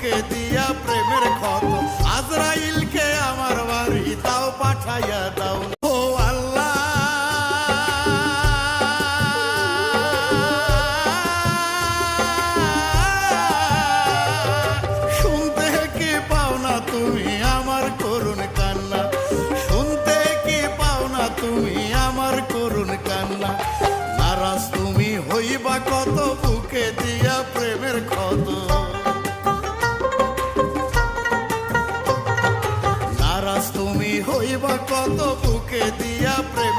বুকে দিয়া প্রেমের ক্ষত আজরাইলকে আমার বাড়ি দাও পাঠাইয়া দাও ও আল্লাহ শুনতে কি পাও না তুমি আমার করুণ কান্না শুনতে কি পাও না তুমি আমার করুণ কান্না নারাজ তুমি হইবা কত বুকে দিয়া প্রেমের ক্ষত নারাজ তুমি হইবা কত বুকে দিয়া প্রেম